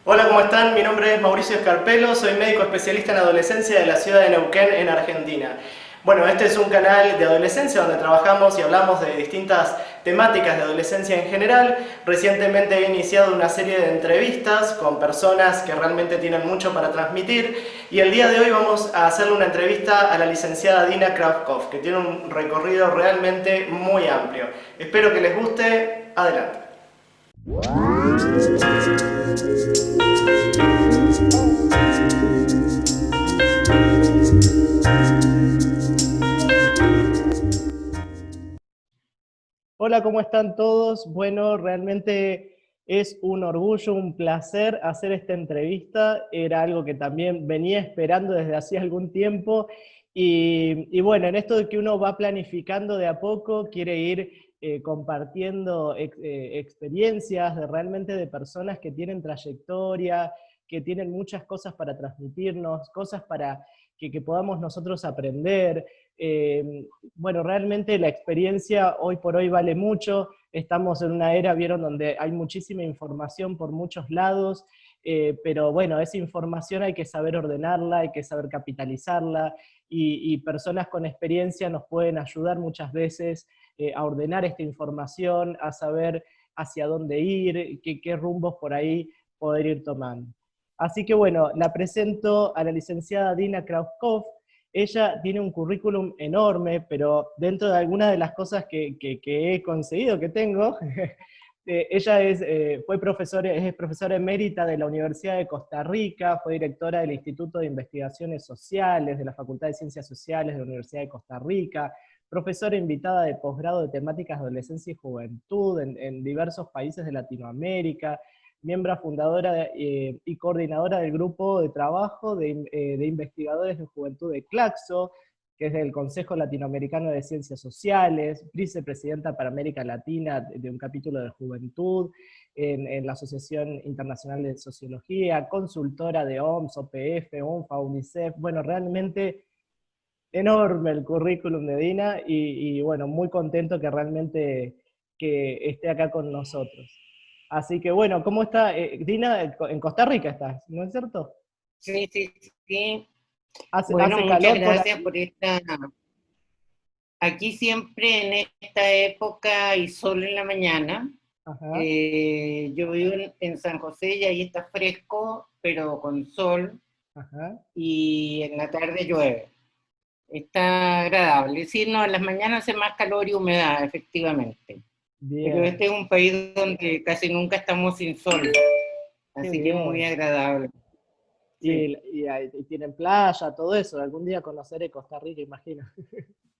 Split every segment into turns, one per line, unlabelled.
Hola, ¿cómo están? Mi nombre es Mauricio Escarpelo, soy médico especialista en adolescencia de la ciudad de Neuquén, en Argentina. Bueno, este es un canal de adolescencia donde trabajamos y hablamos de distintas temáticas de adolescencia en general. Recientemente he iniciado una serie de entrevistas con personas que realmente tienen mucho para transmitir y el día de hoy vamos a hacerle una entrevista a la licenciada Dina Kravkov, que tiene un recorrido realmente muy amplio. Espero que les guste. Adelante. Hola, ¿cómo están todos? Bueno, realmente es un orgullo, un placer hacer esta entrevista. Era algo que también venía esperando desde hacía algún tiempo. Y bueno, en esto de que uno va planificando de a poco, quiere ir compartiendo experiencias realmente de personas que tienen trayectoria, que tienen muchas cosas para transmitirnos, cosas para que podamos nosotros aprender. Bueno, realmente la experiencia hoy por hoy vale mucho, estamos en una era, vieron, donde hay muchísima información por muchos lados, pero bueno, esa información hay que saber ordenarla, hay que saber capitalizarla, y personas con experiencia nos pueden ayudar muchas veces a ordenar esta información, a saber hacia dónde ir, qué rumbos por ahí poder ir tomando. Así que bueno, la presento a la licenciada Dina Krauskopf. Ella tiene un currículum enorme, pero dentro de algunas de las cosas que he conseguido, que tengo, ella es profesora emérita de la Universidad de Costa Rica, fue directora del Instituto de Investigaciones Sociales de la Facultad de Ciencias Sociales de la Universidad de Costa Rica, profesora invitada de posgrado de temáticas de adolescencia y juventud en diversos países de Latinoamérica, miembro fundadora y coordinadora del grupo de trabajo de investigadores de juventud de Claxo, que es del Consejo Latinoamericano de Ciencias Sociales, vicepresidenta para América Latina de un capítulo de juventud en la Asociación Internacional de Sociología, consultora de OMS, OPF, UNFA, UNICEF. Bueno, realmente enorme el currículum de Dina y bueno, muy contento que realmente que esté acá con nosotros. Así que bueno, ¿cómo está? Dina, en Costa Rica estás, ¿no es cierto?
Sí, sí, sí. Bueno,
¿Hace
muchas
calor por
gracias
ahí?
por esta. Aquí siempre en esta época hay sol en la mañana.
Ajá,
Yo vivo en San José y ahí está fresco, pero con sol,
ajá,
y en la tarde llueve. Está agradable. Sí, no, en las mañanas hace más calor y humedad, efectivamente. Pero
bien,
este es un país donde casi nunca estamos sin sol,
qué
así que es muy
bien.
agradable. Sí.
Y tienen playa, todo eso. Algún día conoceré Costa Rica, imagino.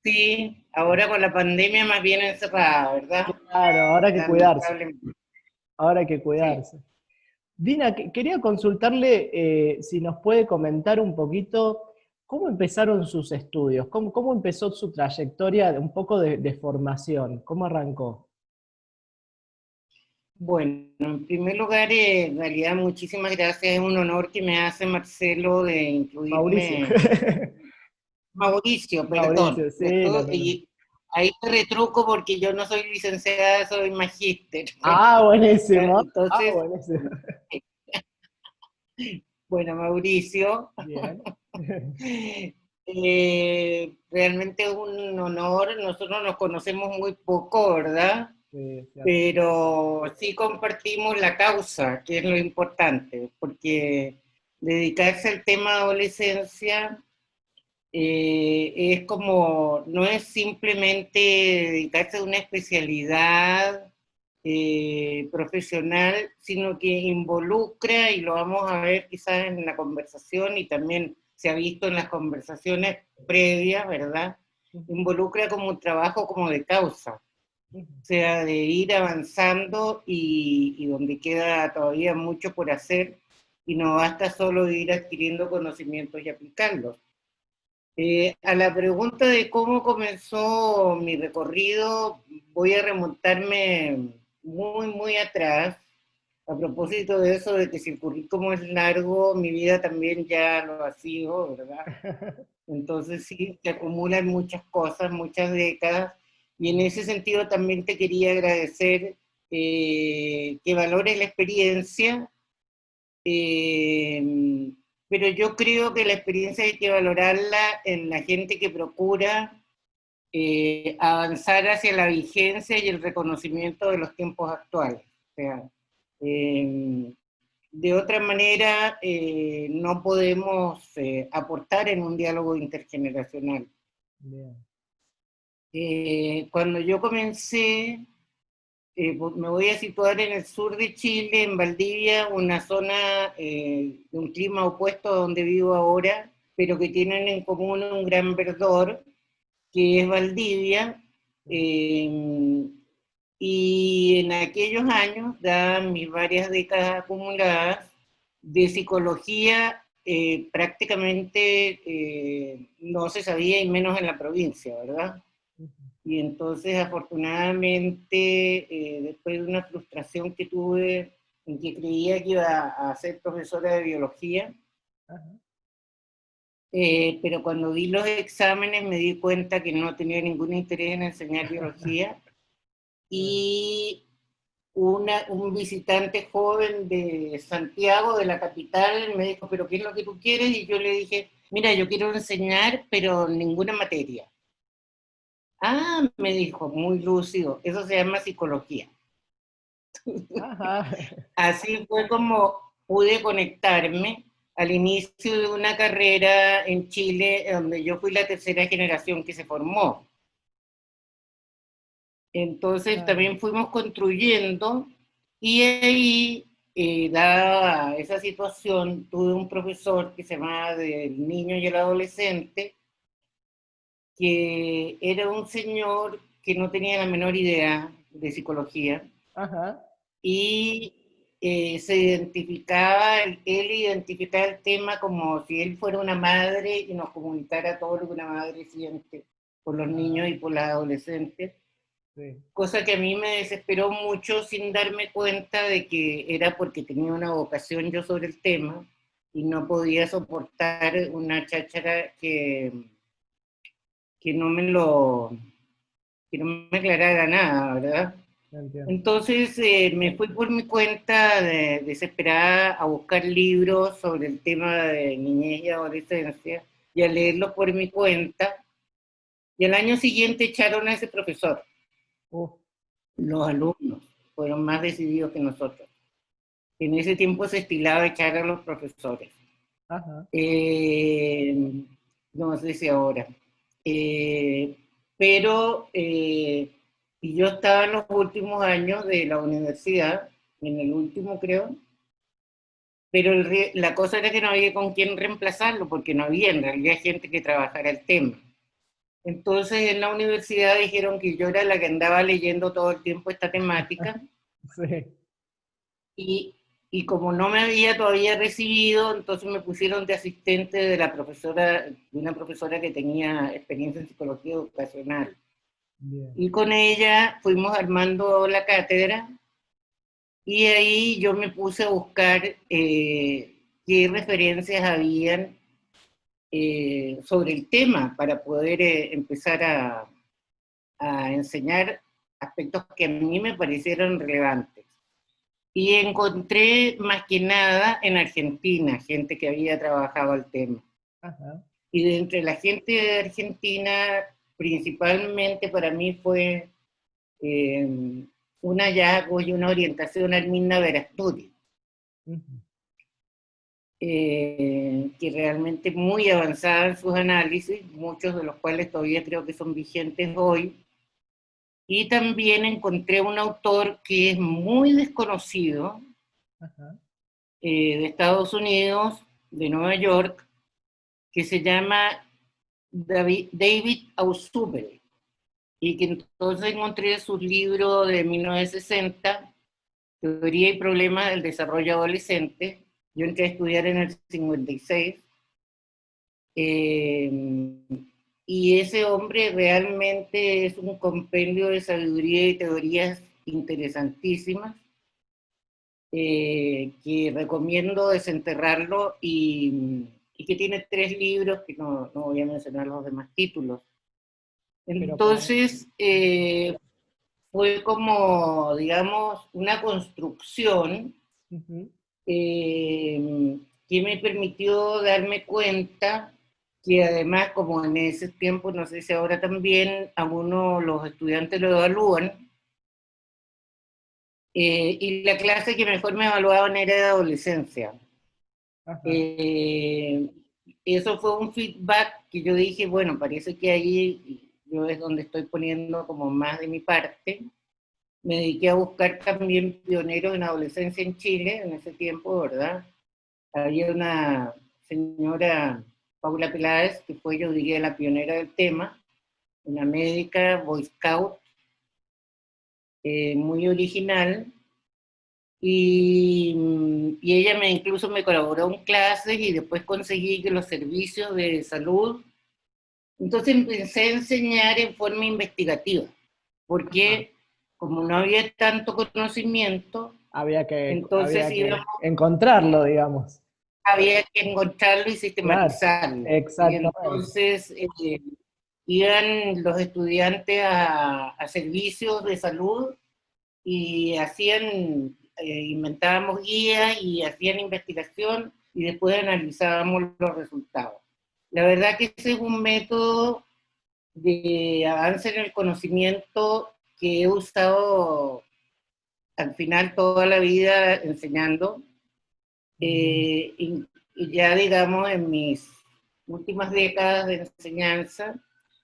Sí, ahora con la pandemia más bien encerrada, ¿verdad?
Claro, ahora hay que cuidarse,
Lamentablemente.
ahora hay que
Sí.
cuidarse. Dina, quería consultarle si nos puede comentar un poquito cómo empezaron sus estudios, cómo empezó su trayectoria un poco de formación, cómo arrancó.
Bueno, en primer lugar, en realidad muchísimas gracias. Es un honor que me hace Marcelo de
Mauricio.
incluirme, Mauricio, perdón.
Mauricio, sí, no, no, no.
Y ahí te retruco porque yo no soy licenciada, soy magíster.
Ah, buenísimo. Ah,
Entonces,
buenísimo.
bueno, Mauricio,
Bien.
realmente es un honor. Nosotros nos conocemos muy poco, ¿verdad?
Sí, cierto.
Pero sí compartimos la causa, que es lo importante, porque dedicarse al tema adolescencia es como, no es simplemente dedicarse a una especialidad profesional, sino que involucra, y lo vamos a ver quizás en la conversación y también se ha visto en las conversaciones previas, ¿verdad? Involucra como un trabajo como de causa, o sea, de ir avanzando y donde queda todavía mucho por hacer y no basta solo ir adquiriendo conocimientos y aplicarlos. A la pregunta de cómo comenzó mi recorrido, voy a remontarme muy, muy atrás. A propósito de eso, de que si el currículum es largo, mi vida también ya lo ha sido, ¿verdad? Entonces sí, se acumulan muchas cosas, muchas décadas, y en ese sentido también te quería agradecer que valores la experiencia pero yo creo que la experiencia hay que valorarla en la gente que procura avanzar hacia la vigencia y el reconocimiento de los tiempos actuales. O sea, de otra manera, no podemos aportar en un diálogo intergeneracional.
Bien.
Cuando yo comencé, me voy a situar en el sur de Chile, en Valdivia, una zona de un clima opuesto a donde vivo ahora, pero que tienen en común un gran verdor, que es Valdivia, y en aquellos años, dadas mis varias décadas acumuladas, de psicología prácticamente no se sabía, y menos en la provincia, ¿verdad? Y entonces, afortunadamente, después de una frustración que tuve en que creía que iba a ser profesora de biología, pero cuando vi los exámenes me di cuenta que no tenía ningún interés en enseñar biología, y un visitante joven de Santiago, de la capital, me dijo, ¿pero qué es lo que tú quieres? Y yo le dije, mira, yo quiero enseñar, pero ninguna materia. Ah, me dijo, muy lúcido, eso se llama psicología.
Ajá.
Así fue como pude conectarme al inicio de una carrera en Chile, donde yo fui la tercera generación que se formó. Entonces también fuimos construyendo, y ahí, dada esa situación, tuve un profesor que se llamaba del niño y el adolescente, que era un señor que no tenía la menor idea de psicología,
Ajá.
y se identificaba, él identificaba el tema como si él fuera una madre y nos comunicara todo lo que una madre siente por los niños y por los adolescentes.
Sí.
Cosa que a mí me desesperó mucho, sin darme cuenta de que era porque tenía una vocación yo sobre el tema y no podía soportar una cháchara que no me lo, que no me aclarara nada, ¿verdad?
Entiendo.
Entonces me fui por mi cuenta desesperada a buscar libros sobre el tema de niñez y adolescencia y a leerlos por mi cuenta, y al año siguiente echaron a ese profesor. Los alumnos fueron más decididos que nosotros. En ese tiempo se estilaba echar a los profesores.
Ajá.
No sé si ahora. Pero y yo estaba en los últimos años de la universidad, en el último creo, pero la cosa era que no había con quién reemplazarlo, porque no había en realidad gente que trabajara el tema. Entonces en la universidad dijeron que yo era la que andaba leyendo todo el tiempo esta temática,
Sí.
y como no me había todavía recibido, entonces me pusieron de asistente de la profesora, de una profesora que tenía experiencia en psicología educacional.
Bien.
Y con ella fuimos armando la cátedra, y ahí yo me puse a buscar qué referencias habían sobre el tema para poder empezar a enseñar aspectos que a mí me parecieron relevantes. Y encontré más que nada en Argentina, gente que había trabajado el tema.
Ajá.
Y de entre la gente de Argentina, principalmente para mí fue un hallazgo y una orientación al Minna Verasturi, que realmente muy avanzada en sus análisis, muchos de los cuales todavía creo que son vigentes hoy. Y también encontré un autor que es muy desconocido,
Ajá.
de Estados Unidos, de Nueva York, que se llama David Ausubel, y que entonces encontré sus libros de 1960, Teoría y Problemas del Desarrollo Adolescente. Yo entré a estudiar en el 56, y ese hombre realmente es un compendio de sabiduría y teorías interesantísimas, que recomiendo desenterrarlo, y que tiene 3 libros, que no voy a mencionar los demás títulos.
Pero para...
Entonces, fue como, digamos, una construcción que me permitió darme cuenta que además, como en ese tiempo, no sé si ahora también, a uno los estudiantes lo evalúan, y la clase que mejor me evaluaban era de adolescencia.
Ajá.
Eh, Eso fue un feedback que yo dije, bueno, parece que ahí yo es donde estoy poniendo como más de mi parte. Me dediqué a buscar también pioneros en adolescencia en Chile en ese tiempo, ¿verdad? Había una señora, Paula Peláez, que fue, yo diría, la pionera del tema, una médica, Boy Scout, muy original, y ella incluso me colaboró en clases y después conseguí que los servicios de salud. Entonces empecé a enseñar en forma investigativa,
Ajá.
porque como no había tanto conocimiento, entonces
Había que encontrarlo, digamos.
había que encontrarlo y
Claro,
sistematizarlo. Y
exactamente.
entonces iban los estudiantes a servicios de salud y hacían, inventábamos guías y hacían investigación y después analizábamos los resultados. La verdad que ese es un método de avance en el conocimiento que he usado al final toda la vida enseñando,
Bien.
y ya digamos en mis últimas décadas de enseñanza,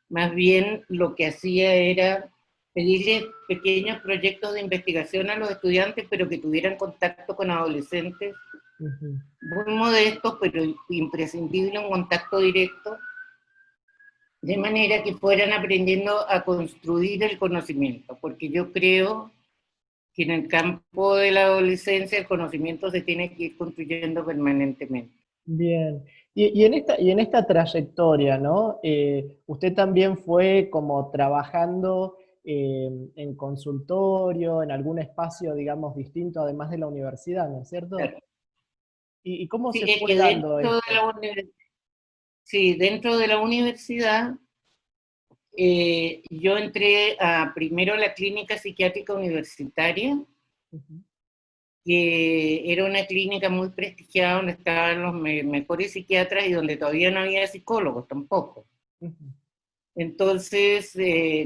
más bien lo que hacía era pedirle pequeños proyectos de investigación a los estudiantes, pero que tuvieran contacto con adolescentes,
Ujú.
muy modestos, pero imprescindible un contacto directo, de manera que fueran aprendiendo a construir el conocimiento, porque yo creo que en el campo de la adolescencia el conocimiento se tiene que ir construyendo permanentemente.
Bien. Y en esta trayectoria, ¿no? Usted también fue como trabajando en consultorio, en algún espacio, digamos, distinto, además de la universidad, ¿no es cierto? Y cómo
Sí,
se
es
fue
que
dando esto?
sí, dentro de la universidad, yo entré primero a la clínica psiquiátrica universitaria,
Ujú,
que era una clínica muy prestigiada donde estaban los mejores psiquiatras y donde todavía no había psicólogos tampoco.
ujú,
Entonces,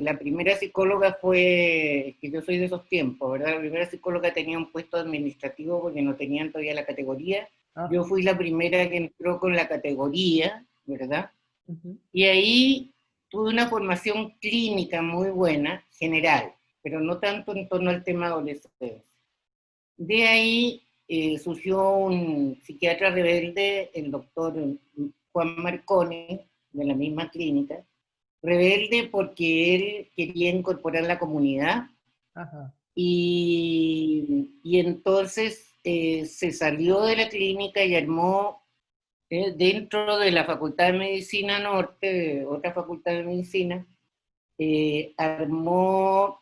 la primera psicóloga fue, que yo soy de esos tiempos, ¿verdad? La primera psicóloga tenía un puesto administrativo porque no tenían todavía la categoría. Yo
ajá,
fui la primera que entró con la categoría, ¿verdad?
ujú,
Y ahí tuve una formación clínica muy buena, general, pero no tanto en torno al tema adolescente. De ahí surgió un psiquiatra rebelde, el doctor Juan Marconi, de la misma clínica, rebelde porque él quería incorporar la comunidad
ajá,
y entonces se salió de la clínica y armó dentro de la Facultad de Medicina Norte, de otra Facultad de Medicina, armó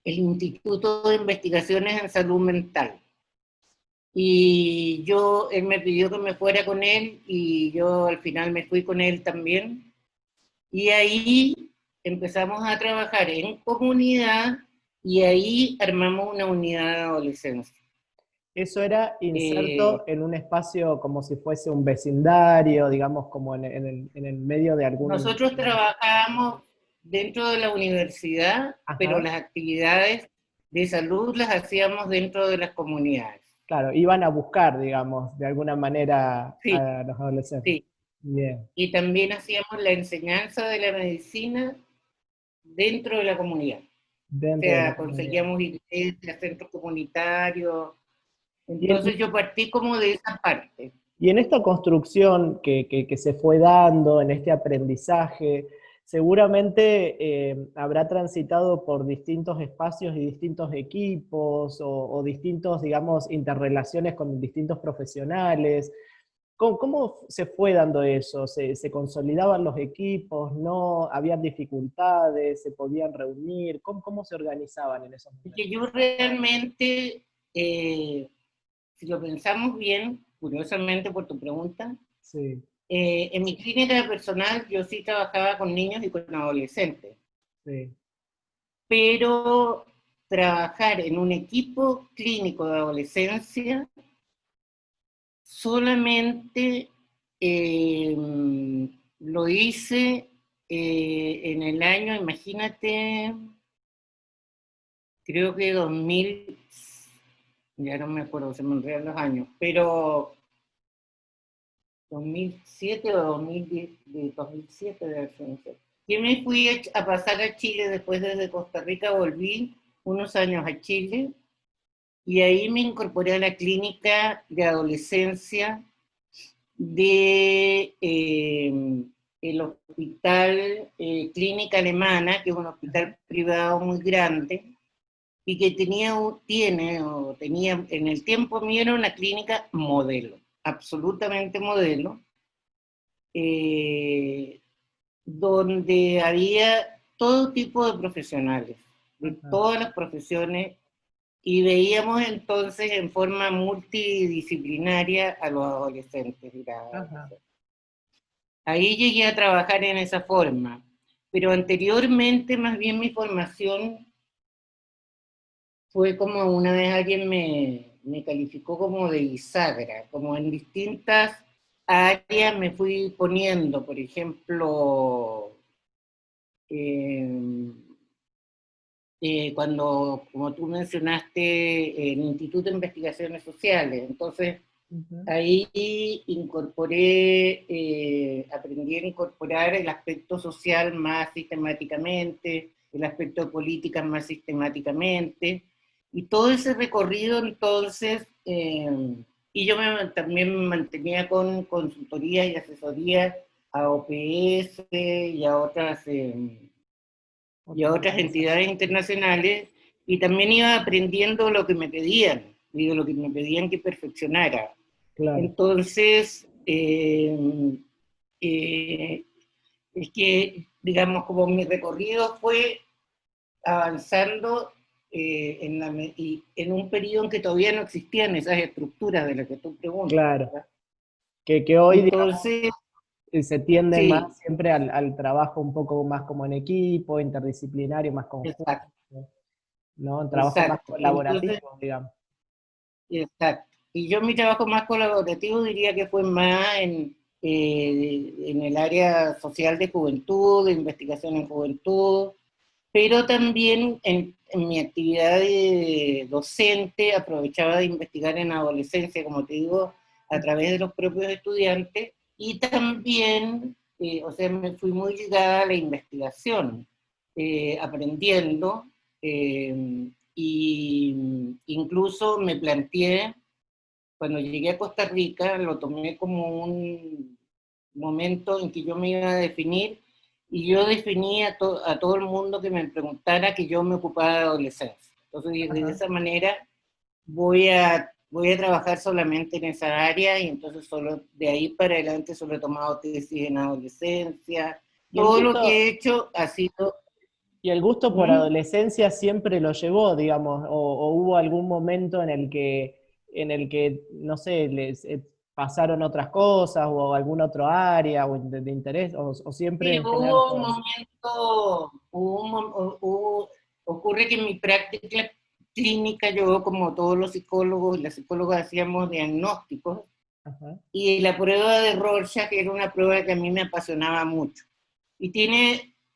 el Instituto de Investigaciones en Salud Mental. Y él me pidió que me fuera con él y yo al final me fui con él también. Y ahí empezamos a trabajar en comunidad y ahí armamos una unidad de adolescencia.
eso era
Eh,
inserto en un espacio como si fuese un vecindario, digamos, como en el medio de algún...
Nosotros trabajábamos dentro de la universidad, pero
Ajá,
las actividades de salud las hacíamos dentro de las comunidades.
claro, iban a buscar, digamos, de alguna manera
Sí,
a los adolescentes.
sí.
Bien,
Y también hacíamos la enseñanza de la medicina dentro de la comunidad. O
dentro de la
sea,
comunidad.
conseguíamos iglesias, centros comunitarios.
Y en,
Entonces yo partí como de esa parte.
y en esta construcción que se fue dando, en este aprendizaje, seguramente habrá transitado por distintos espacios y distintos equipos o distintos, digamos, interrelaciones con distintos profesionales. ¿Cómo se fue dando eso? Se consolidaban los equipos? ¿No? ¿Habían dificultades? ¿Se podían reunir? ¿Cómo se organizaban en esos
Y que
momentos?
yo realmente, si lo pensamos bien, curiosamente por tu pregunta,
Sí,
en mi clínica personal yo sí trabajaba con niños y con adolescentes,
sí.
pero trabajar en un equipo clínico de adolescencia solamente lo hice en el año, imagínate, creo que 2000, ya no me acuerdo, se me olvidan los años, pero 2007 o 2010, de 2007 de haber sido, no sé. Yo me fui a pasar a Chile, después desde Costa Rica volví unos años a Chile, y ahí me incorporé a la clínica de adolescencia de el hospital Clínica Alemana, que es un hospital privado muy grande, y que tenía, en el tiempo mío era una clínica modelo, absolutamente modelo, eh, donde había todo tipo de profesionales, de todas las profesiones, y veíamos entonces en forma multidisciplinaria a los adolescentes. Ahí llegué a trabajar en esa forma, pero anteriormente más bien mi formación fue como una vez alguien me calificó como de bisagra, como en distintas áreas me fui poniendo, por ejemplo, cuando, como tú mencionaste, el Instituto de Investigaciones Sociales, entonces ahí aprendí a incorporar el aspecto social más sistemáticamente, el aspecto de políticas más sistemáticamente, y todo ese recorrido entonces, y yo también me mantenía con consultoría y asesoría a OPS y a otras entidades internacionales, y también iba aprendiendo lo que me pedían, y de lo que me pedían que perfeccionara. Claro. Entonces, es que, digamos, como mi recorrido fue avanzando en un periodo en que todavía no existían esas estructuras de las que tú preguntas.
Claro. Que hoy,
entonces,
digamos, se tiende
sí,
más siempre al trabajo un poco más como en equipo, interdisciplinario, más conjunto.
Exacto.
¿No? Un trabajo más colaborativo, entonces, digamos.
Exacto. Y yo mi trabajo más colaborativo diría que fue más en el área social de juventud, de investigación en juventud, pero también en mi actividad de docente aprovechaba de investigar en adolescencia, como te digo, a través de los propios estudiantes, y también, o sea, me fui muy ligada a la investigación, aprendiendo, y incluso me planteé, cuando llegué a Costa Rica, lo tomé como un momento en que yo me iba a definir, y yo definí a todo el mundo que me preguntara que yo me ocupaba de adolescencia. Entonces, de esa manera voy a trabajar solamente en esa área, y entonces solo de ahí para adelante solo he tomado tesis en adolescencia. Todo lo que he hecho ha sido...
¿Y el gusto por adolescencia siempre lo llevó, digamos, o hubo algún momento en el que no sé, les pasaron otras cosas, o algún otro área o de interés, o siempre
Sí,
en general?
hubo un momento, ocurre que en mi práctica clínica yo, como todos los psicólogos y las psicólogas, hacíamos diagnósticos. Ajá. Y la prueba de Rorschach era una prueba que a mí me apasionaba mucho. Y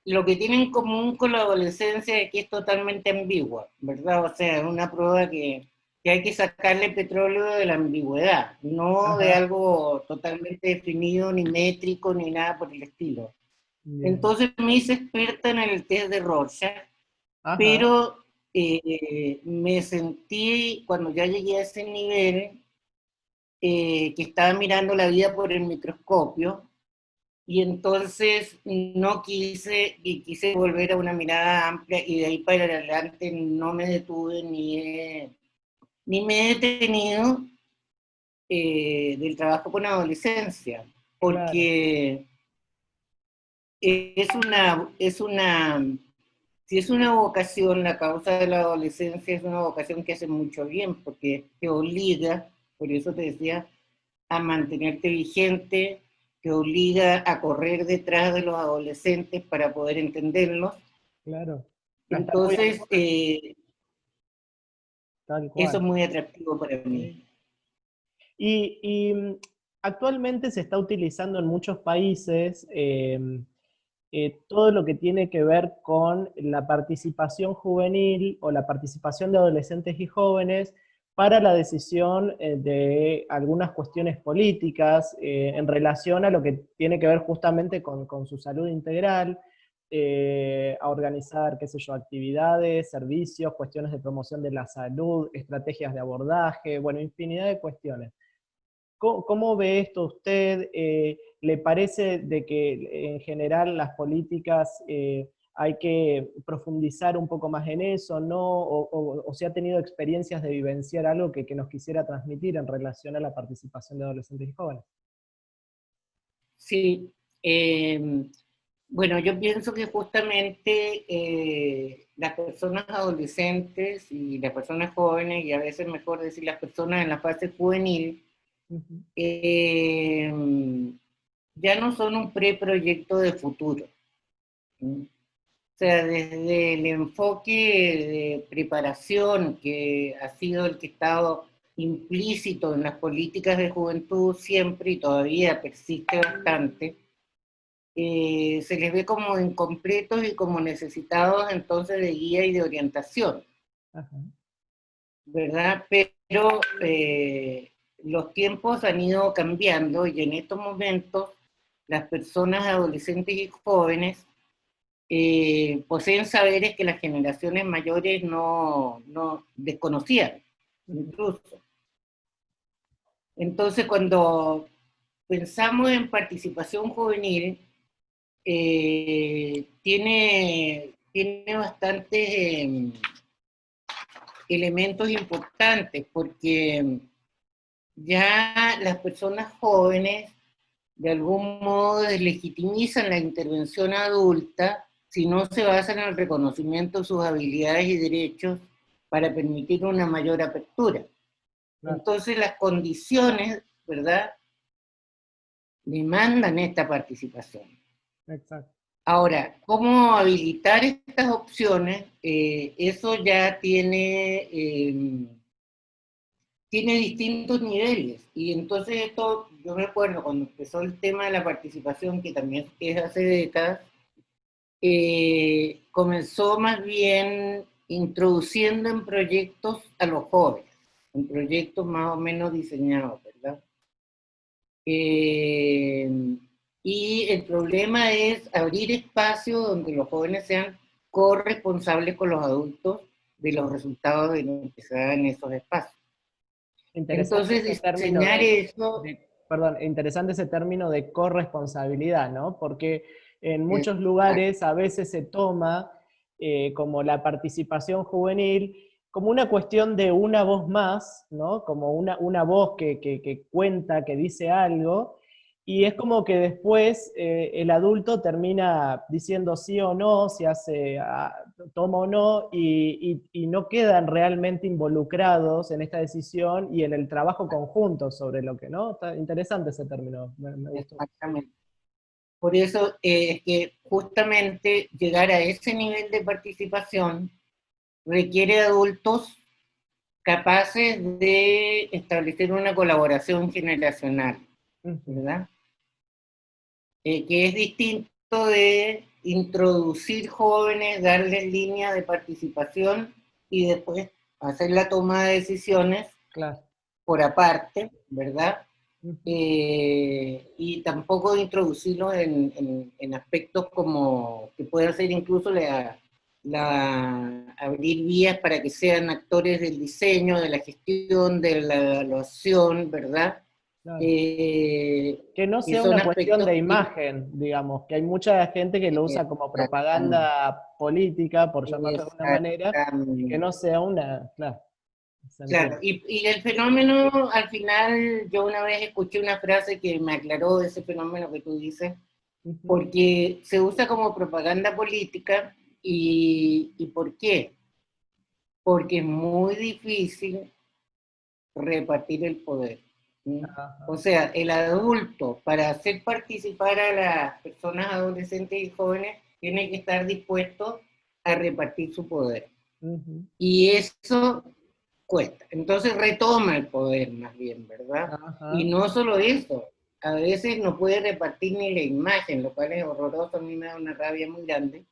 lo que tiene en común con la adolescencia es que es totalmente ambigua, ¿verdad? O sea, es una prueba que hay que sacarle petróleo de la ambigüedad, no Ajá. de algo totalmente definido, ni métrico, ni nada por el estilo. Bien. Entonces me hice experta en el test de Rorschach, Ajá. pero me sentí, cuando ya llegué a ese nivel, que estaba mirando la vida por el microscopio, y entonces no quise, y quise volver a una mirada amplia, y de ahí para adelante no me detuve ni me he detenido del trabajo con adolescencia, porque claro. Si es una vocación, la causa de la adolescencia es una vocación que hace mucho bien, porque te obliga, por eso te decía, a mantenerte vigente, te obliga a correr detrás de los adolescentes para poder entenderlos.
Claro.
Entonces, eso es muy atractivo para mí.
Y actualmente se está utilizando en muchos países todo lo que tiene que ver con la participación juvenil o la participación de adolescentes y jóvenes para la decisión de algunas cuestiones políticas en relación a lo que tiene que ver justamente con su salud integral, a organizar, qué sé yo, actividades, servicios, cuestiones de promoción de la salud, estrategias de abordaje, bueno, infinidad de cuestiones. ¿Cómo ve esto usted? ¿Le parece de que en general las políticas hay que profundizar un poco más en eso, no? ¿O si ha tenido experiencias de vivenciar algo que nos quisiera transmitir en relación a la participación de adolescentes y jóvenes?
Sí, bueno, yo pienso que justamente las personas adolescentes y las personas jóvenes, y a veces mejor decir las personas en la fase juvenil,
Ujú.
eh, ya no son un preproyecto de futuro. ¿Sí? O sea, desde el enfoque de preparación que ha sido el que ha estado implícito en las políticas de juventud siempre y todavía persiste bastante, se les ve como incompletos y como necesitados entonces de guía y de orientación,
Ajá.
¿verdad? Pero los tiempos han ido cambiando y en estos momentos las personas adolescentes y jóvenes poseen saberes que las generaciones mayores no desconocían,
Ujú.
incluso. Entonces, cuando pensamos en participación juvenil, tiene bastantes elementos importantes, porque ya las personas jóvenes de algún modo deslegitimizan la intervención adulta si no se basan en el reconocimiento de sus habilidades y derechos para permitir una mayor apertura.
Claro,
Entonces las condiciones, ¿verdad?, demandan esta participación.
exacto.
Ahora, ¿cómo habilitar estas opciones? Eso ya tiene distintos niveles. Y entonces esto, yo me acuerdo cuando empezó el tema de la participación, que también es hace décadas, comenzó más bien introduciendo en proyectos a los jóvenes, en proyectos más o menos diseñados, ¿verdad? Eh, y el problema es abrir espacios donde los jóvenes sean corresponsables con los adultos de los resultados de lo que se da en esos espacios.
Interesante
Entonces,
ese término
diseñar eso,
perdón, interesante ese término de corresponsabilidad, ¿no? Porque en muchos lugares a veces se toma como la participación juvenil como una cuestión de una voz más, ¿no? Como una voz que cuenta, que dice algo, y es como que después el adulto termina diciendo sí o no, si hace, toma o no, y no quedan realmente involucrados en esta decisión y en el trabajo conjunto sobre lo que, ¿no? Está interesante ese término, me gustó.
exactamente. Por eso es que justamente llegar a ese nivel de participación requiere adultos capaces de establecer una colaboración generacional,
Ujú.
¿verdad? Que es distinto de introducir jóvenes, darles línea de participación y después hacer la toma de decisiones
Claro.
por aparte, ¿verdad?
Ujú.
Y tampoco introducirlos en aspectos como que pueda ser incluso abrir vías para que sean actores del diseño, de la gestión, de la evaluación, ¿verdad?
Claro.
Eh,
Que no
que
sea
son
una cuestión
aspectos
de
que...
imagen, digamos, que hay mucha gente que lo usa como
Exactamente,
propaganda política, por llamarlo de alguna manera, y que no
exactamente.
sea una, claro, se
Claro,
entiende.
y el fenómeno, al final, yo una vez escuché una frase que me aclaró ese fenómeno que tú dices,
Ujú.
porque se usa como propaganda política, y ¿por qué? Porque es muy difícil repartir el poder. ¿Sí? O
Ajá.
sea, el adulto, para hacer participar a las personas adolescentes y jóvenes, tiene que estar dispuesto a repartir su poder.
Ujú.
Y eso cuesta. Entonces retoma el poder más bien, ¿verdad?
Ajá.
Y no solo eso, a veces no puede repartir ni la imagen, lo cual es horroroso, a mí me da una rabia muy grande,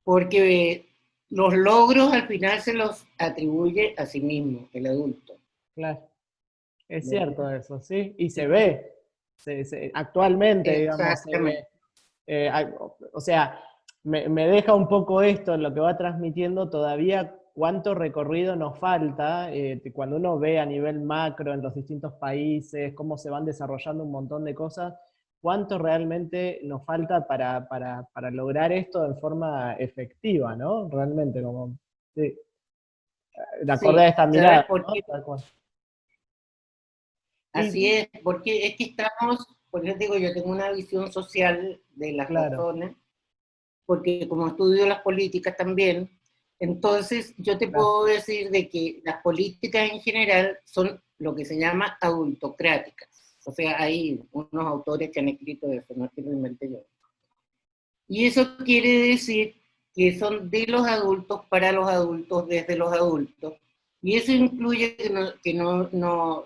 porque los logros al final se los atribuye a sí mismo, el adulto.
Claro, es
¿Verdad?
cierto eso, ¿sí? Y se ve, actualmente, digamos, se ve.
Exactamente.
O sea, me deja un poco esto en lo que va transmitiendo todavía cuánto recorrido nos falta, cuando uno ve a nivel macro en los distintos países, cómo se van desarrollando un montón de cosas, cuánto realmente nos falta para lograr esto en forma efectiva, ¿no? Realmente, como, sí, de acorde a
Sí,
esta
¿sabes
mirada,
por
¿no?
qué?
Tal cual.
Así
Y,
es, porque es que estamos, por eso digo, yo tengo una visión social de las
claro,
razones, porque como estudio las políticas también, entonces yo te
claro,
puedo decir de que las políticas en general son lo que se llama adultocráticas. O sea, hay unos autores que han escrito eso, no es que lo inventé yo. Y eso quiere decir que son de los adultos para los adultos, desde los adultos. Y eso incluye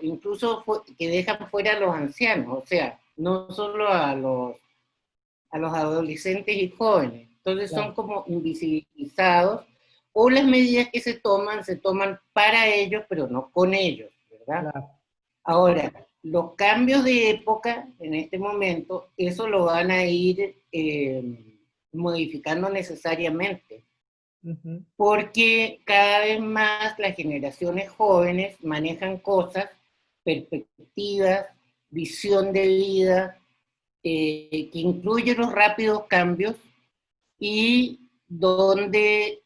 incluso que dejan fuera a los ancianos, o sea, no solo a los adolescentes y jóvenes. Entonces son
claro,
como invisibilizados, o las medidas que se toman para ellos, pero no con ellos, ¿verdad?
claro.
Ahora, los cambios de época en este momento, eso lo van a ir modificando necesariamente,
Ujú,
porque cada vez más las generaciones jóvenes manejan cosas, perspectivas, visión de vida, que incluye los rápidos cambios y donde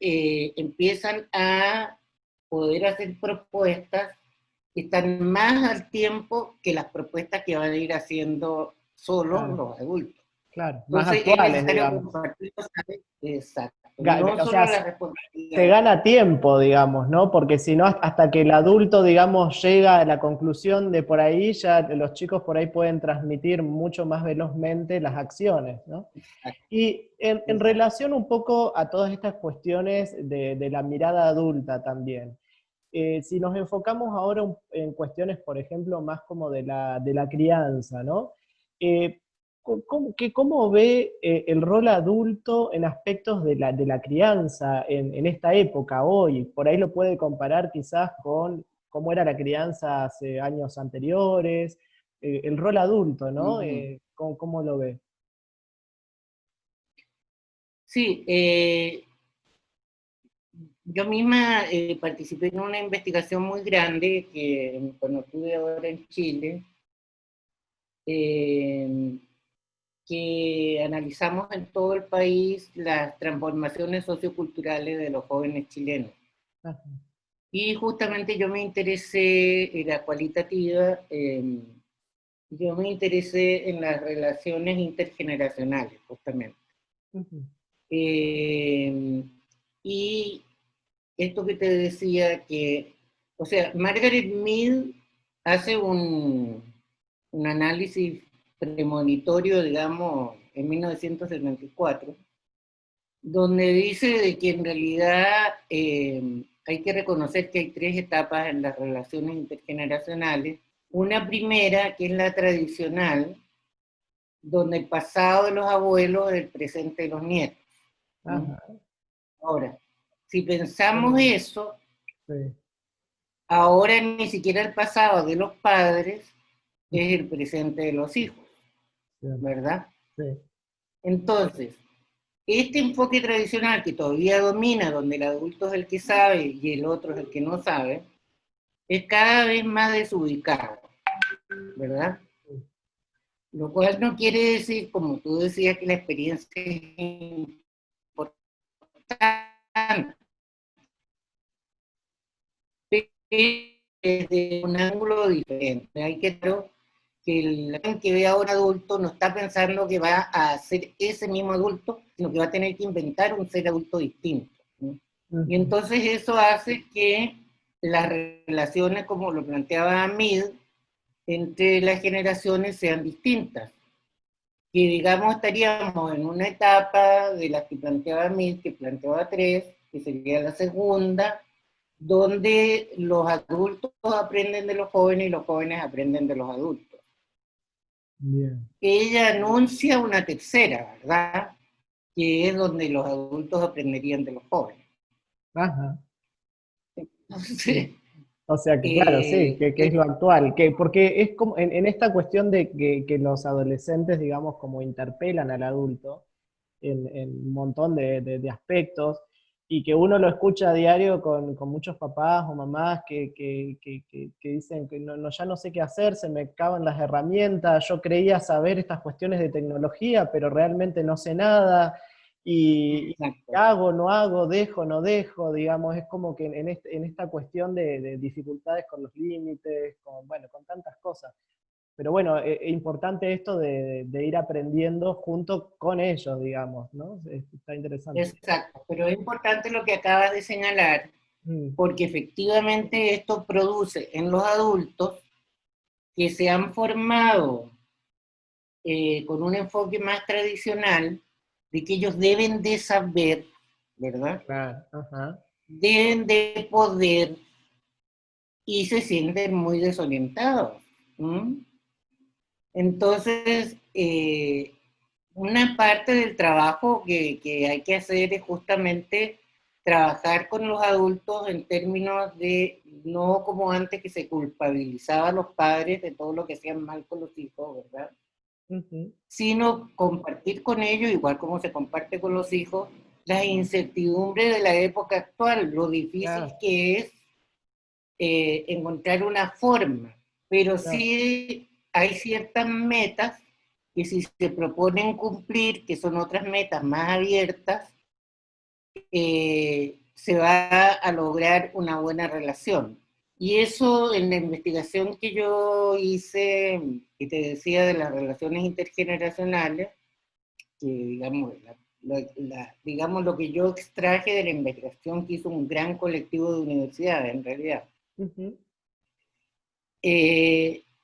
empiezan a poder hacer propuestas que están más al tiempo que las propuestas que van a ir haciendo solo
claro,
los adultos.
claro. Más
Entonces es
actuales,
necesario
digamos.
compartir, ¿sabes? Exacto. No
O sea,
solo la
se
responsabilidad.
gana tiempo, digamos, ¿no? Porque si no, hasta que el adulto, digamos, llega a la conclusión de por ahí, ya los chicos por ahí pueden transmitir mucho más velozmente las acciones, ¿no? Y en
Exacto.
relación un poco a todas estas cuestiones de la mirada adulta también, si nos enfocamos ahora en cuestiones, por ejemplo, más como de la crianza, ¿no? Eh, ¿Cómo ve el rol adulto en aspectos de la crianza en esta época, hoy? Por ahí lo puede comparar quizás con cómo era la crianza hace años anteriores, el rol adulto, ¿no?
Ujú.
¿Cómo lo ve?
Sí, yo misma participé en una investigación muy grande que cuando estuve ahora en Chile, eh, que analizamos en todo el país las transformaciones socioculturales de los jóvenes chilenos.
Ajá,
Y justamente yo me interesé en la cualitativa, yo me interesé en las relaciones intergeneracionales, justamente.
ujú,
Eh, y esto que te decía que, o sea, Margaret Mead hace un análisis premonitorio, digamos, en 1974, donde dice de que en realidad hay que reconocer que hay tres etapas en las relaciones intergeneracionales. Una primera, que es la tradicional, donde el pasado de los abuelos es el presente de los nietos. ¿Mm?
ajá,
Ahora, si pensamos
tremendo,
eso,
sí,
ahora ni siquiera el pasado de los padres es el presente de los hijos,
cierto,
¿verdad?
sí,
Entonces, este enfoque tradicional que todavía domina, donde el adulto es el que sabe y el otro es el que no sabe, es cada vez más desubicado, ¿verdad?
sí,
Lo cual no quiere decir, como tú decías, que la experiencia es importante, desde un ángulo diferente. Hay que ver que el que ve a un adulto no está pensando que va a ser ese mismo adulto, sino que va a tener que inventar un ser adulto distinto, ¿no? Y
ujú,
entonces eso hace que las relaciones, como lo planteaba Mead, entre las generaciones sean distintas. Que digamos estaríamos en una etapa de las que planteaba Mead, que planteaba tres, que sería la segunda, donde los adultos aprenden de los jóvenes y los jóvenes aprenden de los adultos.
Bien.
Ella anuncia una tercera, ¿verdad? Que es donde los adultos aprenderían de los jóvenes.
Ajá.
Entonces,
O sea que claro, sí, que es
es
lo actual, porque es como en esta cuestión de que los adolescentes, digamos, como interpelan al adulto en un montón de aspectos, y que uno lo escucha a diario con muchos papás o mamás que dicen que ya no sé qué hacer, se me acaban las herramientas, yo creía saber estas cuestiones de tecnología, pero realmente no sé nada, y
exacto.
hago, no hago, dejo, no dejo, digamos, es como que en esta cuestión de dificultades con los límites, bueno, con tantas cosas. Pero bueno, es importante esto de ir aprendiendo junto con ellos, digamos, ¿no? Está interesante.
Exacto, pero es importante lo que acabas de señalar,
Mm,
porque efectivamente esto produce en los adultos que se han formado con un enfoque más tradicional de que ellos deben de saber, ¿verdad?
claro, ajá,
Deben de poder y se sienten muy desorientados. ¿Mm? Entonces, una parte del trabajo que hay que hacer es justamente trabajar con los adultos en términos de, no como antes que se culpabilizaba a los padres de todo lo que hacían mal con los hijos, ¿verdad?
ujú,
Sino compartir con ellos, igual como se comparte con los hijos, las incertidumbres de la época actual, lo difícil
claro,
que es encontrar una forma, pero
claro,
sí hay ciertas metas que si se proponen cumplir, que son otras metas más abiertas, se va a lograr una buena relación. Y eso en la investigación que yo hice, que te decía de las relaciones intergeneracionales, que digamos, digamos lo que yo extraje de la investigación que hizo un gran colectivo de universidades en realidad,
ujú,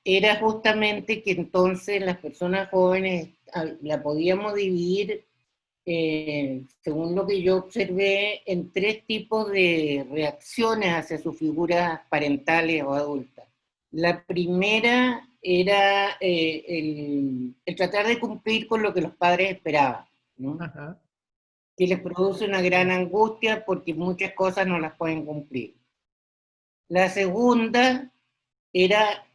era justamente que entonces las personas jóvenes la podíamos dividir, según lo que yo observé, en tres tipos de reacciones hacia sus figuras parentales o adultas. La primera era el tratar de cumplir con lo que los padres esperaban, ¿no?
ajá.
Que les produce una gran angustia porque muchas cosas no las pueden cumplir. La segunda era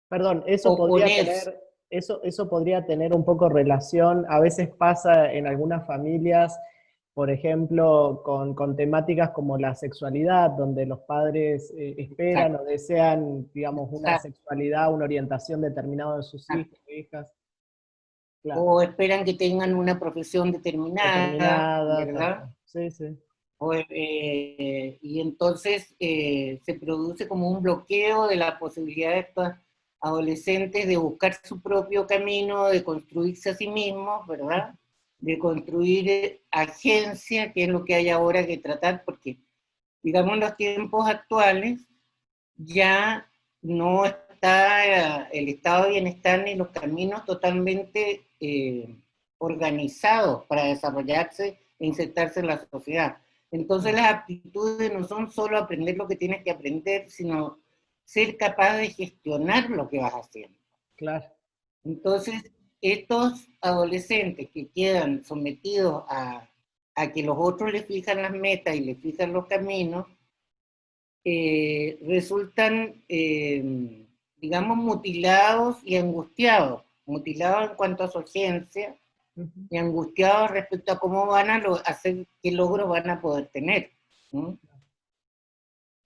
Perdón,
oponerse.
eso podría tener un poco relación, a veces pasa en algunas familias, por ejemplo, con temáticas como la sexualidad, donde los padres esperan o
Exacto,
desean, digamos, una
exacto,
sexualidad, una orientación determinada de sus hijos
exacto.
e hijas, claro,
O esperan que tengan una profesión determinada,
determinada, tal
¿verdad?
cual. Sí, sí,
Y entonces se produce como un bloqueo de la posibilidad de estos adolescentes de buscar su propio camino, de construirse a sí mismos, ¿verdad? De construir agencia, que es lo que hay ahora que tratar, porque, digamos, en los tiempos actuales ya no está el estado de bienestar ni los caminos totalmente organizados para desarrollarse e insertarse en la sociedad. Entonces
mm,
las aptitudes no son solo aprender lo que tienes que aprender, sino ser capaz de gestionar lo que vas haciendo.
claro.
Entonces, estos adolescentes que quedan sometidos a que los otros les fijan las metas y les fijan los caminos, resultan, digamos, mutilados y angustiados, mutilados en cuanto a su agencia
Ujú.
y angustiados respecto a cómo van a hacer, qué logros van a poder tener, ¿no?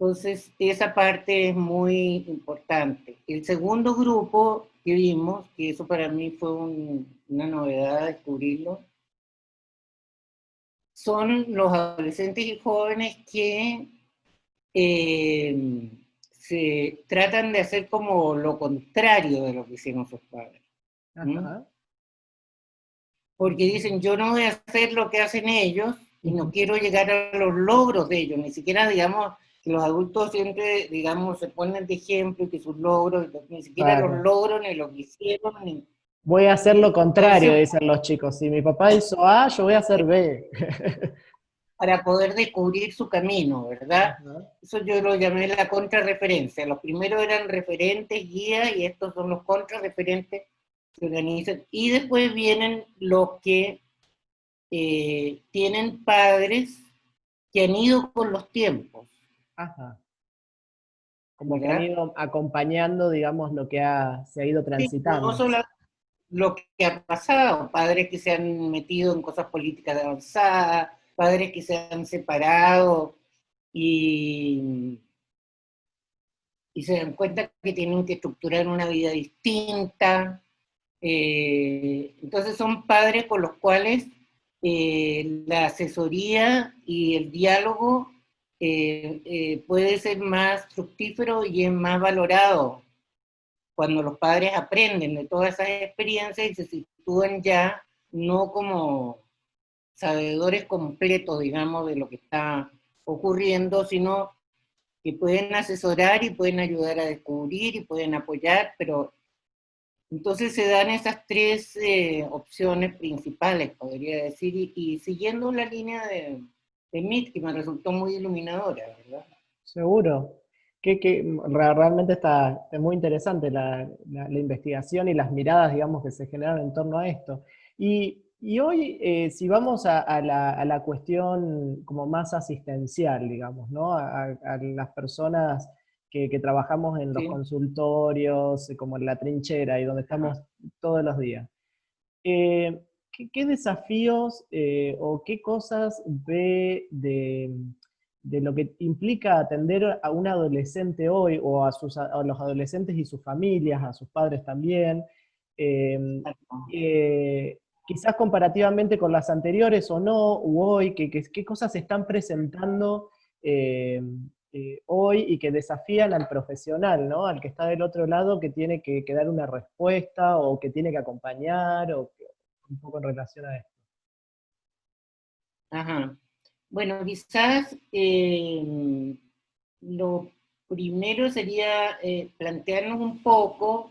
Entonces, esa parte es muy importante. El segundo grupo que vimos, que eso para mí fue una novedad descubrirlo, son los adolescentes y jóvenes que eh, se tratan de hacer como lo contrario de lo que hicieron sus padres. ¿Mm?
Ajá.
Porque dicen, yo no voy a hacer lo que hacen ellos y no
Ujú.
quiero llegar a los logros de ellos, ni siquiera, digamos, que los adultos siempre, digamos, se ponen de ejemplo y que sus logros, ni siquiera los
Claro.
logros, ni lo que hicieron, ni...
Voy a hacer lo contrario,
Entonces,
dicen los chicos. Si mi papá hizo A, yo voy a hacer B.
para poder descubrir su camino, ¿verdad?
Ajá.
Eso yo lo llamé la contrarreferencia. Los primeros eran referentes, guías, y estos son los contrarreferentes que organizan. Y después vienen los que tienen padres que han ido con los tiempos,
Ajá. Como que han
¿verdad?
ido acompañando, digamos, lo que se ha ido
Sí, no
transitando.
solo lo que ha pasado, padres que se han metido en cosas políticas de avanzada, padres que se han separado y, y se dan cuenta que tienen que estructurar una vida distinta. Entonces son padres con los cuales la asesoría y el diálogo puede ser más fructífero y es más valorado cuando los padres aprenden de todas esas experiencias y se sitúan ya no como sabedores completos, digamos, de lo que está ocurriendo, sino que pueden asesorar y pueden ayudar a descubrir y pueden apoyar, pero entonces se dan esas tres opciones principales, podría decir, y siguiendo la línea de Mead, que me resultó muy iluminadora, ¿verdad?
Seguro. Realmente está muy interesante la investigación y las miradas, digamos, que se generan en torno a esto. Y hoy, si vamos a la cuestión como más asistencial, digamos, ¿no? A las personas que trabajamos en los
Sí.
consultorios, como en la trinchera y donde estamos todos los días. ¿Qué desafíos o qué cosas ve de lo que implica atender a un adolescente hoy o a los adolescentes y sus familias, a sus padres también? eh, Quizás comparativamente con las anteriores o no, u hoy, qué cosas se están presentando eh, hoy y que desafían al profesional, ¿no? Al que está del otro lado, que tiene que dar una respuesta o que tiene que acompañar, un poco en relación a esto.
Ajá. Bueno, quizás lo primero sería plantearnos un poco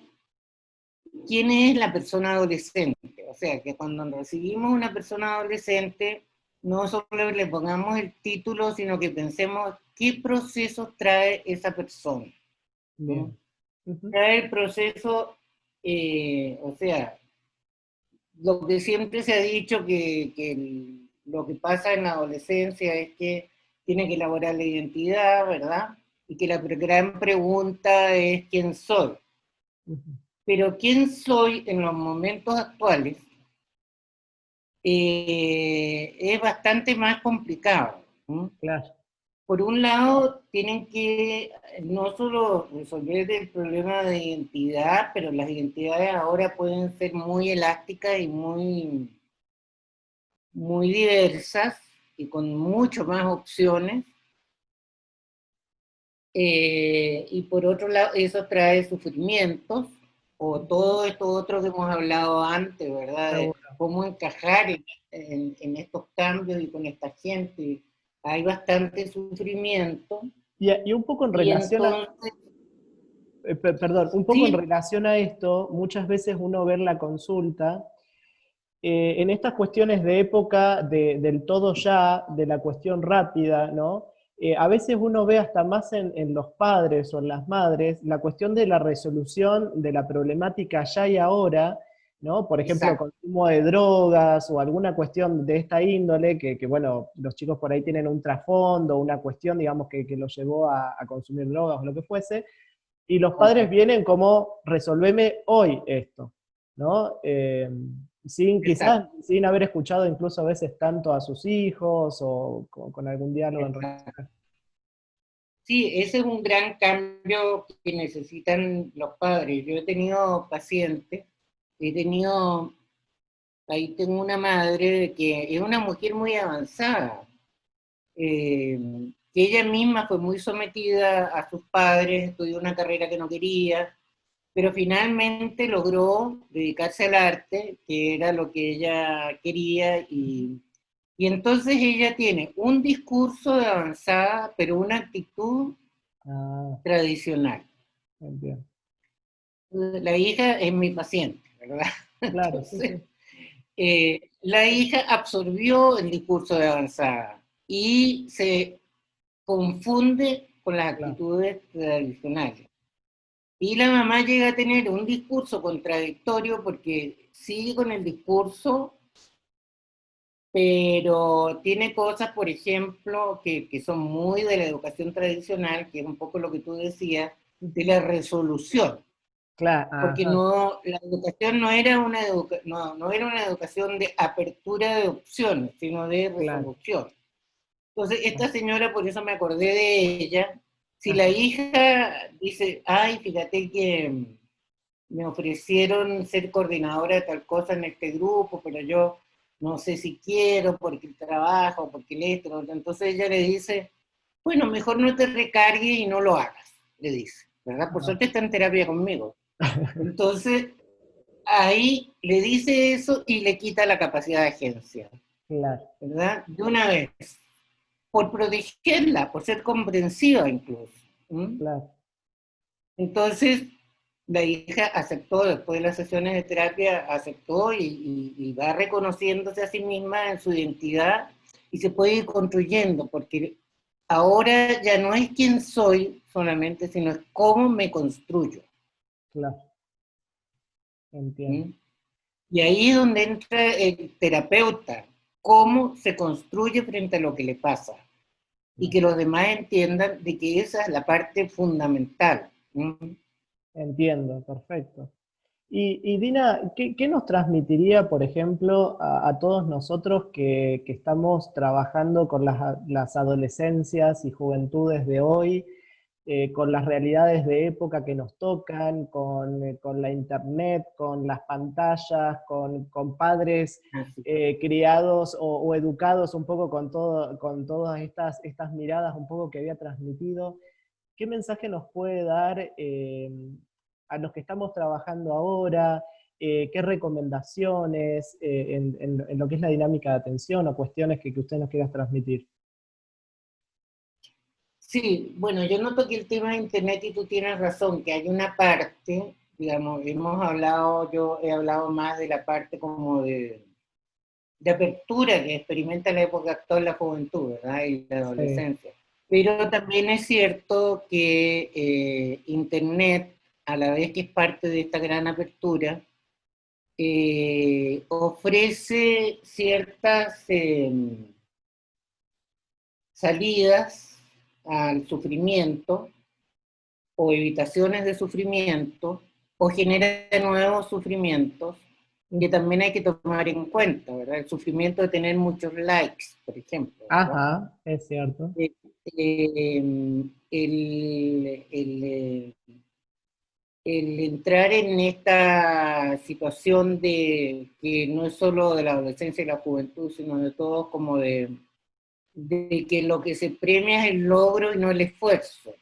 quién es la persona adolescente. O sea, que cuando recibimos una persona adolescente, no solo le pongamos el título, sino que pensemos qué procesos trae esa persona, ¿no?
Bien. Ujú.
Trae el proceso, o sea, lo que siempre se ha dicho lo que pasa en la adolescencia es que tiene que elaborar la identidad, ¿verdad? Y que la gran pregunta es quién soy.
Ujú.
Pero quién soy en los momentos actuales es bastante más complicado, ¿no?
Claro.
Por un lado, tienen que no solo resolver el problema de identidad, pero las identidades ahora pueden ser muy elásticas y muy diversas y con mucho más opciones. Y por otro lado, eso trae sufrimientos, o
Ujú.
todo esto otro que hemos hablado antes, ¿verdad? De
Seguro.
cómo encajar en estos cambios y con esta gente. Hay bastante sufrimiento,
Y un poco en
y
relación a,
entonces,
perdón, un poco en
sí,
relación a esto, muchas veces uno ve en la consulta, en estas cuestiones de época del todo ya, de la cuestión rápida, ¿no? A veces uno ve hasta más en los padres o en las madres la cuestión de la resolución de la problemática ya y ahora, ¿no? Por ejemplo,
exacto.
consumo de drogas o alguna cuestión de esta índole, bueno, los chicos por ahí tienen un trasfondo, una cuestión, digamos, que los llevó a consumir drogas o lo que fuese, y los padres vienen como, resolveme hoy esto, ¿no?
Exacto,
Quizás sin haber escuchado incluso a veces tanto a sus hijos o con algún diálogo en relación.
exacto. Sí, ese es un gran cambio que necesitan los padres. Yo he tenido pacientes, he tenido, ahí tengo una madre que es una mujer muy avanzada, que ella misma fue muy sometida a sus padres, estudió una carrera que no quería, pero finalmente logró dedicarse al arte, que era lo que ella quería, y entonces ella tiene un discurso de avanzada, pero una actitud
Ah,
tradicional.
entiendo.
La hija es mi paciente, ¿verdad?
Claro, sí,
Entonces,
sí.
la hija absorbió el discurso de avanzada. y se confunde con las
claro,
actitudes tradicionales. Y la mamá llega a tener un discurso contradictorio porque sigue con el discurso, pero tiene cosas, por ejemplo, que son muy de la educación tradicional, que es un poco lo que tú decías, de la resolución.
claro,
Porque
ajá,
no, la educación no era no era una educación de apertura de opciones, sino de
claro,
resolución. Entonces, esta
ah,
señora, por eso me acordé de ella, si la
ajá,
hija dice, ay, fíjate que me ofrecieron ser coordinadora de tal cosa en este grupo, pero yo no sé si quiero, porque el trabajo, porque el esto, entonces ella le dice, bueno, mejor no te recargues y no lo hagas, le dice, ¿verdad? Por
ajá,
suerte está en terapia conmigo. Entonces, ahí le dice eso y le quita la capacidad de agencia,
claro,
¿verdad? De una vez, por protegerla, por ser comprensiva incluso. ¿Mm?
claro,
Entonces, la hija aceptó, después de las sesiones de terapia, aceptó y va reconociéndose a sí misma en su identidad y se puede ir construyendo, porque ahora ya no es quién soy solamente, sino es cómo me construyo.
claro, entiendo.
¿Mm? Y ahí es donde entra el terapeuta, cómo se construye frente a lo que le pasa y
Claro.
que los demás entiendan de que esa es la parte fundamental. ¿Mm?
Entiendo, perfecto. Y Dina, ¿qué nos transmitiría, por ejemplo, a todos nosotros que estamos trabajando con las adolescencias y juventudes de hoy, con las realidades de época que nos tocan, con la internet, con las pantallas, con padres
Así.
criados o educados un poco con todas estas miradas un poco que había transmitido? ¿Qué mensaje nos puede dar a los que estamos trabajando ahora? ¿Qué recomendaciones en lo que es la dinámica de atención o cuestiones que usted nos quiera transmitir?
Sí, bueno, yo noto que el tema de Internet, y tú tienes razón, que hay una parte, digamos, hemos hablado, yo he hablado más de la parte como de apertura que experimenta la época actual la juventud, ¿verdad? Y la
Sí,
adolescencia. Pero también es cierto que Internet, a la vez que es parte de esta gran apertura, ofrece ciertas salidas al sufrimiento o evitaciones de sufrimiento o genera nuevos sufrimientos que también hay que tomar en cuenta, ¿verdad? El sufrimiento de tener muchos likes, por ejemplo, ¿verdad?
ajá, es cierto.
Eh, el entrar en esta situación de que no es solo de la adolescencia y la juventud, sino de todos como de que lo que se premia es el logro y no el esfuerzo,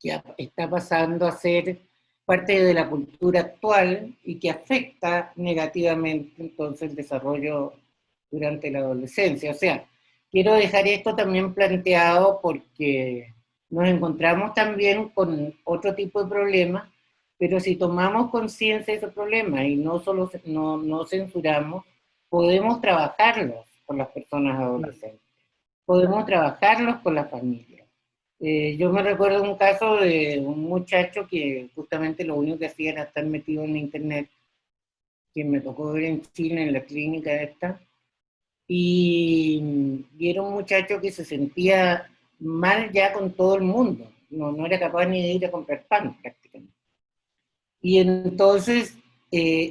que está pasando a ser parte de la cultura actual y que afecta negativamente entonces el desarrollo durante la adolescencia. O sea, quiero dejar esto también planteado porque nos encontramos también con otro tipo de problemas, pero si tomamos conciencia de esos problemas y no solo no censuramos, podemos trabajarlos con las personas
Claro.
adolescentes, podemos trabajarlos con la familia. Yo me recuerdo un caso de un muchacho que justamente lo único que hacía era estar metido en internet, que me tocó ver en Chile, en la clínica esta, y era un muchacho que se sentía mal ya con todo el mundo, no era capaz ni de ir a comprar pan prácticamente. Y entonces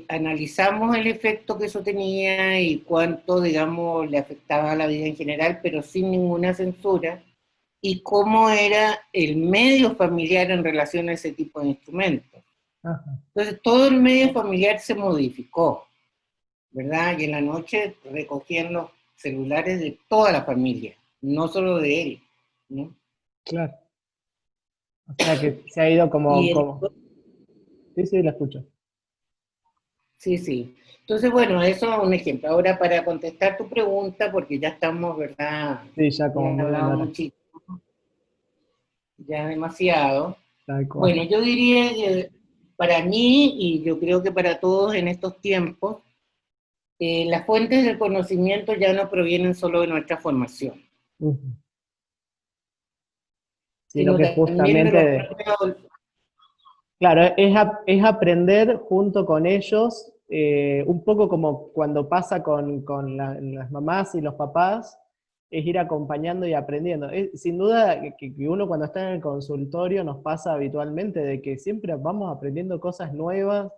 analizamos el efecto que eso tenía y cuánto, digamos, le afectaba a la vida en general, pero sin ninguna censura, y cómo era el medio familiar en relación a ese tipo de instrumentos.
Ajá,
Entonces todo el medio familiar se modificó, ¿verdad? Y en la noche recogían los celulares de toda la familia, no solo de él, ¿no?
claro. O sea que se ha ido
Y
como... Sí, sí, la escucho.
sí, sí. Entonces, bueno, eso es un ejemplo. Ahora, para contestar tu pregunta, porque ya estamos, ¿verdad?
Sí, ya como
He
muy en
hablado
hora.
muchísimo, ya demasiado.
Tal
Bueno,
cual.
yo diría que para mí, y yo creo que para todos en estos tiempos, las fuentes del conocimiento ya no provienen solo de nuestra formación.
Ujú. Sino
sino
que
también de los
justamente,
propios.
claro, es aprender junto con ellos, un poco como cuando pasa con las mamás y los papás, es ir acompañando y aprendiendo. Sin duda que uno cuando está en el consultorio nos pasa habitualmente de que siempre vamos aprendiendo cosas nuevas,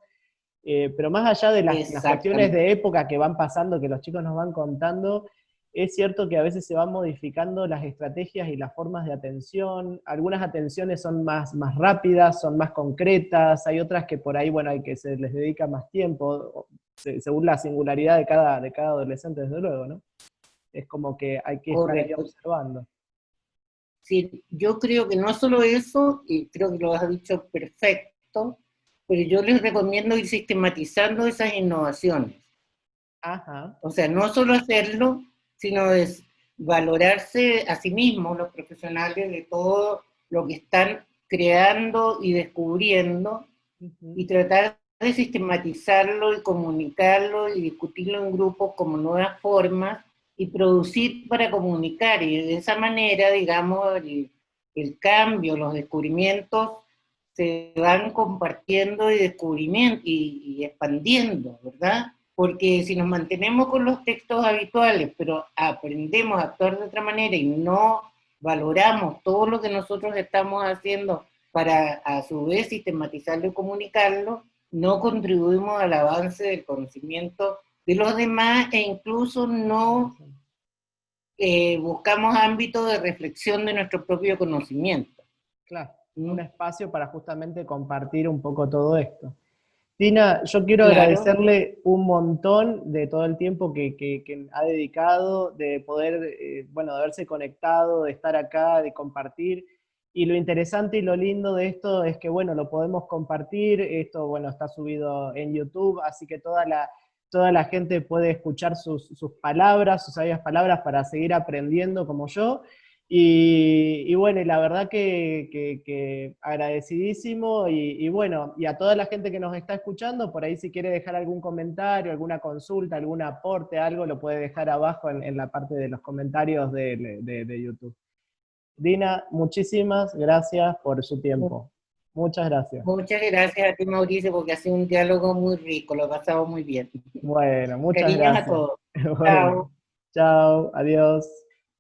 pero más allá de las cuestiones
Exactamente.
de época que van pasando, que los chicos nos van contando, es cierto que a veces se van modificando las estrategias y las formas de atención. Algunas atenciones son más rápidas, son más concretas, hay otras que por ahí, bueno, hay que se les dedica más tiempo, según la singularidad de cada adolescente, desde luego, ¿no? Es como que hay que estar ahí
Correcto.
observando.
Sí, yo creo que no solo eso, y creo que lo has dicho perfecto, pero yo les recomiendo ir sistematizando esas innovaciones.
Ajá.
O sea, no solo hacerlo, sino es valorarse a sí mismos, los profesionales, de todo lo que están creando y descubriendo,
Ujú.
y tratar de sistematizarlo y comunicarlo y discutirlo en grupos como nuevas formas y producir para comunicar. Y de esa manera, digamos, el cambio, los descubrimientos se van compartiendo y expandiendo, ¿verdad? Porque si nos mantenemos con los textos habituales, pero aprendemos a actuar de otra manera y no valoramos todo lo que nosotros estamos haciendo para a su vez sistematizarlo y comunicarlo, no contribuimos al avance del conocimiento de los demás e incluso no buscamos ámbitos de reflexión de nuestro propio conocimiento.
Claro, un
¿Mm?
espacio para justamente compartir un poco todo esto. Tina, yo quiero
Claro,
agradecerle un montón de todo el tiempo que ha dedicado, de poder, bueno, de haberse conectado, de estar acá, de compartir. Y lo interesante y lo lindo de esto es que, bueno, lo podemos compartir. Esto, bueno, está subido en YouTube, así que toda la gente puede escuchar sus palabras, sus sabias palabras para seguir aprendiendo como yo. Y bueno, y la verdad que agradecidísimo y bueno, y a toda la gente que nos está escuchando, por ahí si quiere dejar algún comentario, alguna consulta, algún aporte, algo, lo puede dejar abajo en la parte de los comentarios de YouTube. Dina, muchísimas gracias por su tiempo. Muchas gracias.
muchas gracias a ti, Mauricio, porque ha sido un diálogo muy rico, lo he pasado muy bien.
Bueno, muchas
Cariños a
gracias.
todos.
Bueno,
Chao.
chao, adiós.